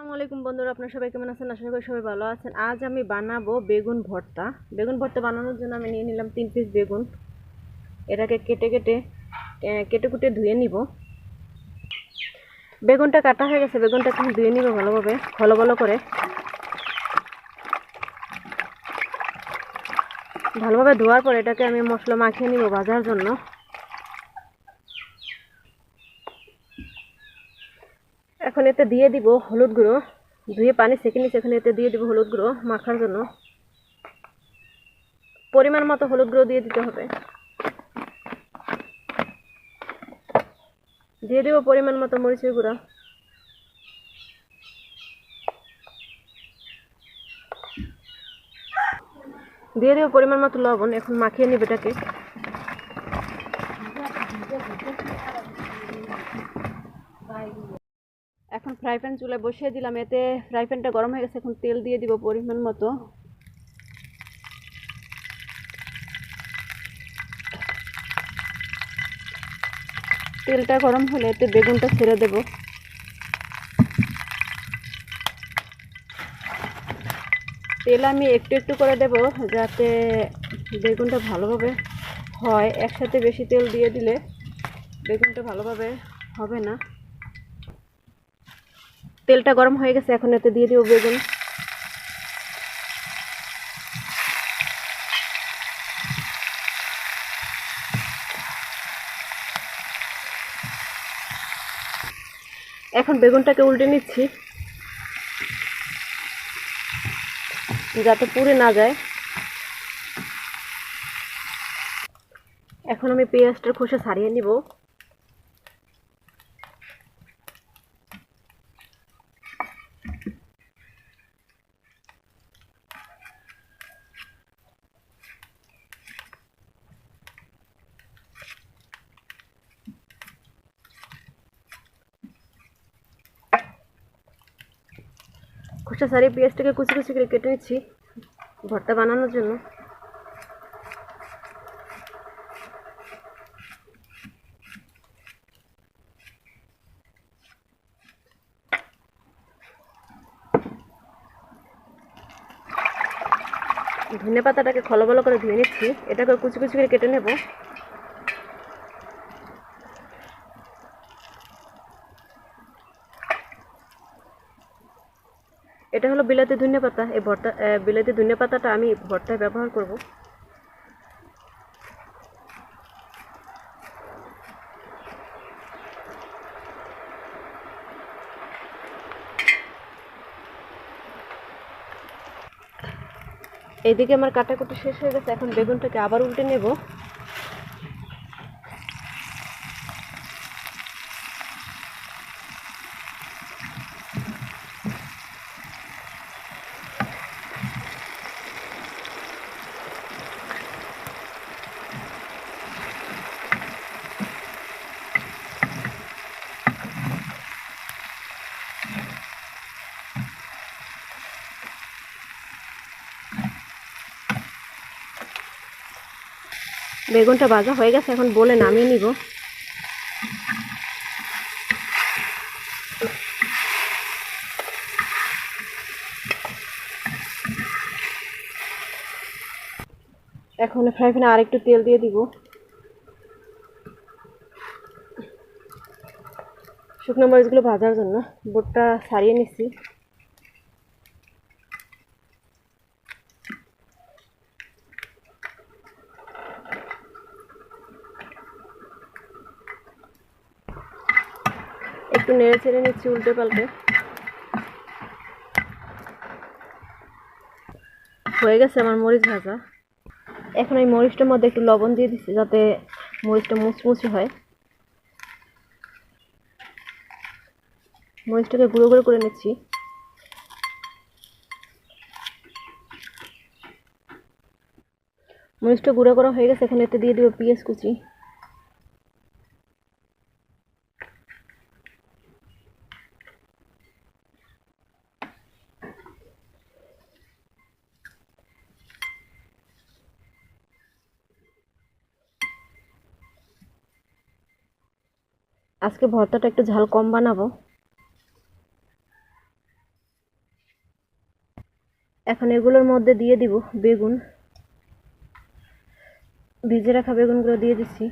আসসালামু আলাইকুম বন্ধুরা, আপনারা সবাই কেমন আছেন? আশা করি সবাই ভালো আছেন। আজ আমি বানাবো বেগুন ভর্তা। বেগুন ভর্তা বানানোর জন্য আমি নিয়ে নিলাম 3 পিস বেগুন। এটাকে কেটে কেটে কেটে কুটে ধুয়ে নিব। বেগুনটা কাটা হয়ে গেছে, বেগুনটাকে ধুয়ে নিব ভালোভাবে, ভালো ভালো করে। ভালোভাবে ধোয়ার পর এটাকে আমি মশলা মাখিয়ে নিব ভাজার জন্য। এখন এতে দিয়ে দিব হলুদ গুঁড়ো। ধুয়ে পানি সেঁকে নিচ্ছি, এখন এতে দিয়ে দিব হলুদ গুঁড়ো মাখার জন্য। পরিমাণ মতো হলুদ গুঁড়ো দিয়ে দিতে হবে। দিয়ে দেব পরিমাণ মতো মরিচের গুঁড়া। দিয়ে দেব পরিমাণ মতো লবণ। এখন মাখিয়ে নিব এটাকে। এখন ফ্রাই প্যান চুলায় বসিয়ে দিলাম। এতে ফ্রাই প্যানটা গরম হয়ে গেছে, এখন তেল দিয়ে দিব পরিমাণ মতো। তেলটা গরম হলে এতে বেগুনটা ছেড়ে দেব। তেল আমি একটু একটু করে দেব যাতে বেগুনটা ভালোভাবে হয়। একসাথে বেশি তেল দিয়ে দিলে বেগুনটা ভালোভাবে হবে না। তেলটা গরম হয়ে গেছে, এখন এতে দিয়ে দেব বেগুন। এখন বেগুনটাকে উল্টে নিচ্ছি যাতে পুড়ে না যায়। এখন আমি পেঁয়াজটার খোসা ছাড়িয়ে নিব। খোসা ছাড়িয়ে পেঁয়াজটাকে কুচি কুচি করে কেটে নিচ্ছি ভর্তা বানানোর জন্য। ধনে পাতাটাকে খলো ভালো করে ধুয়ে নিচ্ছি। এটাকে কুচি কুচি করে কেটে নেব। এটা হলো বিলাতি ধনে পাতা। এই ভর্তা বিলাতি ধনে পাতাটা আমি ভর্তায় ব্যবহার করব। এইদিকে আমার কাটাকুটি শেষ হয়ে গেছে, এখন বেগুনটাকে আবার উল্টে নেব। বেগুনটা ভাজা হয়ে গেছে, এখন বলে নামিয়ে নিব। এখন ফ্রাই প্যানে আর একটু তেল দিয়ে দিব। শুকনো মরিচগুলো ভাজার জন্য বোটটা ছাড়িয়ে নিচ্ছি। একটু নেড়ে চেড়ে নিচ্ছি উল্টে পাল্টে। হয়ে গেছে আমার মরিচ ভাজা। এখন এই মরিচটার মধ্যে একটু লবণ দিয়ে দিচ্ছি যাতে মরিচটা মুচমুচে হয়। মরিচটাকে গুঁড়ো গুঁড়ো করে নিচ্ছি। মরিচটা গুঁড়ো করা হয়ে গেছে, এখন এতে দিয়ে দিব পেঁয়াজ কুচি। আজকে ভর্তাটা একটু ঝাল কম বানাবো। এখন এগুলোর মধ্যে দিয়ে দিব বেগুন, ভেজে রাখা বেগুনগুলো দিয়ে দিচ্ছি।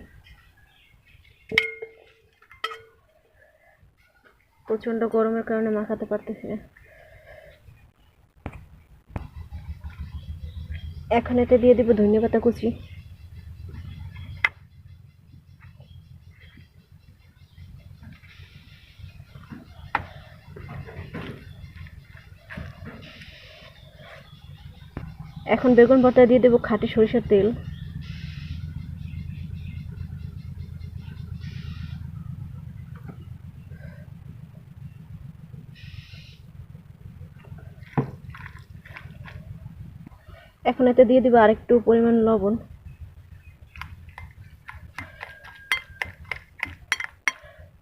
প্রচণ্ড গরমের কারণে মাখাতে পারতেছি না। এখন এতে দিয়ে দিব ধনিয়া পাতা কুচি, এখন বেগুন ভর্তা দিয়ে দেব খাঁটি সরিষার তেল, এখন এতে দিয়ে দিব আরেকটু পরিমাণ লবণ,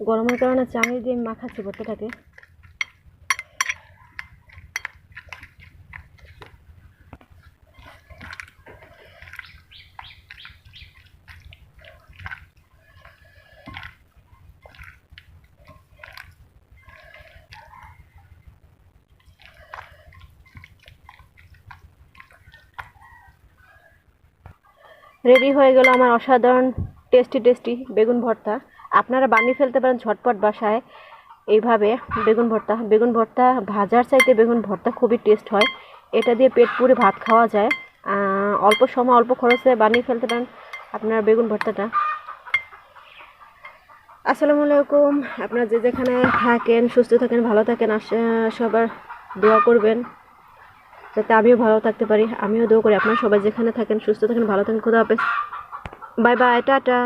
গরমের কারণে চামচ দিয়ে মাখাচ্ছি ভর্তাটাকে। রেডি হয়ে গেল আমার অসাধারণ টেস্টি বেগুন ভর্তা। আপনারা বানিয়ে ফেলতে পারেন ঝটপট বাসায় এইভাবে বেগুন ভর্তা ভাজার চাইতে বেগুন ভর্তা খুবই টেস্ট হয়। এটা দিয়ে পেট পুরে ভাত খাওয়া যায়। অল্প সময় অল্প খরচে বানিয়ে ফেলতে পারেন আপনারা বেগুন ভর্তাটা। আসসালামু আলাইকুম। আপনারা যে যেখানে থাকেন সুস্থ থাকেন, ভালো থাকেন, সবার দোয়া করবেন যাতে আমিও ভালো থাকতে পারি। আমিও দোয়া করি আপনারা সবাই যেখানে থাকেন সুস্থ থাকেন, ভালো থাকেন। খোদা হাফেজ, বাই বাই, টাটা।